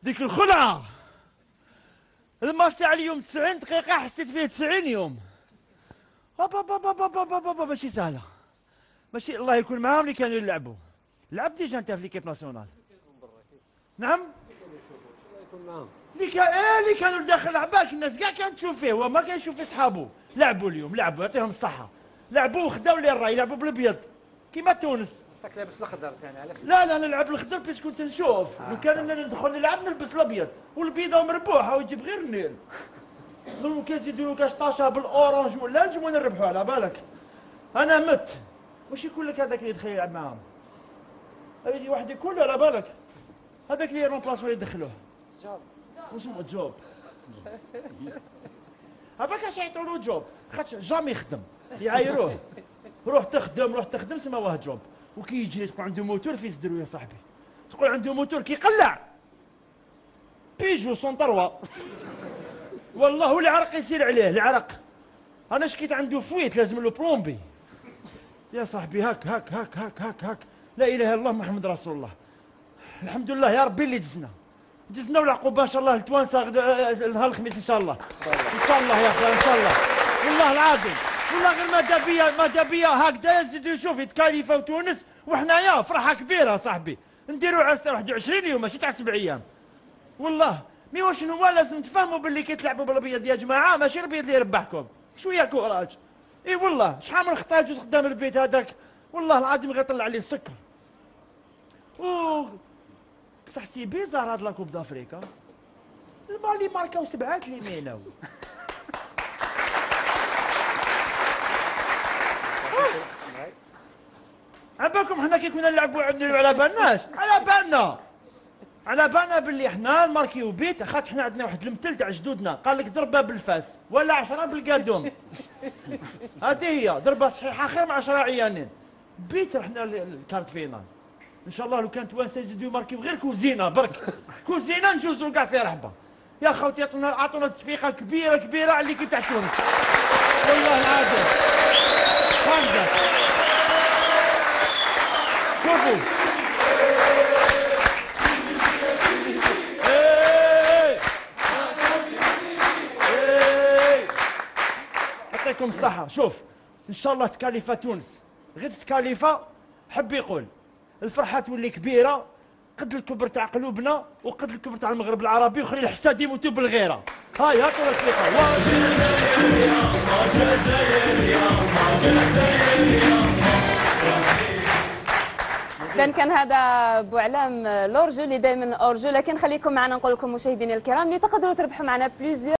ديك الخلعة الماتش تاع اليوم 90 دقيقة حسيت فيه 90 يوم. ماشي سهلة، ماشي. الله يكون معاهم اللي كانوا يلعبوا. لعب ديجا انت في ليكيب ناسيونال؟ نعم. اللي كانوا داخل لعباك الناس كاع كانت تشوف فيه، هو ما كان يشوف في صحابه. لعبوا اليوم، لعبوا يعطيهم الصحة، لعبوا وخداو لي الراي، لعبوا بالابيض كيما تونس. راك لابس الاخضر ثاني علاش؟ لا انا نلعب الخضر بس كنت نشوف. لو كان ندخل نلعب نلبس الابيض، والبيضه مربوحه ويجيب غير النيل. ظلموا كاس يديروا كاش طاشا بالاورانج ولا نجمو نربحوا على بالك. انا مت، واش يقول لك هذاك اللي يدخل يلعب معاهم؟ هذه واحد يقول على بالك هذاك اللي يرومبلاسو يدخلوه جوب. واسمه جوب. هذاك اش يعطوا له جوب؟ خاطر جامي يخدم، يعايروه روح تخدم سماوه جوب. وكي يجي تقول عنده موتور في صدرو يا صاحبي، تقول عنده موتور كيقلع بيجو سونتروا والله والعرق يسير عليه العرق. انا شكيت عنده فويت لازم له بلومبي يا صاحبي. هاك هاك هاك هاك هاك هاك. لا اله الا الله محمد رسول الله. الحمد لله يا ربي اللي دزنا والعقوبه ان شاء الله لتوانسه نهار الخميس ان شاء الله. ان شاء الله يا اخي ان شاء الله والله العظيم. والله غير ماذا بيا هكذا يزيدوا يشوف يتكاليفا وتونس وحنايا فرحه كبيره صاحبي. نديروا عسى 21 يوم ماشي تاع 7 ايام والله. مي واش هو لازم تفهموا باللي كي تلعبوا بالابيض يا جماعه ماشي الابيض اللي يربحكم. شويه كوراج. اي والله شحال من خطا جوز قدام البيت هذاك والله العظيم غير طلع عليه السكر. بصح سي بيزار هاد لاكوب دافريكا المالي ماركاو 7 اللي ميناو. عباكم حنا كي كنا نلعبوا على بالناش على بالنا باللي حنا نماركيو بيت. خاطر حنا عندنا واحد المثل تاع جدودنا قال لك ضربه بالفاس ولا 10 بالقادوم. هذه هي ضربه صحيحه خير من 10 عيانين. بيت رحنا الكارت فينال ان شاء الله. لو كانت وانسى يزيدوا يماركيو غير كوزينه برك كوزينه نجوزوا كاع في رحبه يا خوتي. عطونا تصفيقه كبيره على اللي كي تاع تونس والله العظيم. خمسه شوفوا يعطيكم الصحة. شوف ان شاء الله تكاليفة تونس غير تكاليفة حب يقول الفرحة تولي كبيرة قد الكبر تاع قلوبنا وقد الكبر تاع المغرب العربي وخلي الحساد يموتوا بالغيرة. هاي هاكا الثقة. إذن كان هذا بوعلام لورجو اللي دائما اورجو. لكن خليكم معنا نقول لكم مشاهدينا الكرام اللي تقدروا تربحوا معنا بليزيور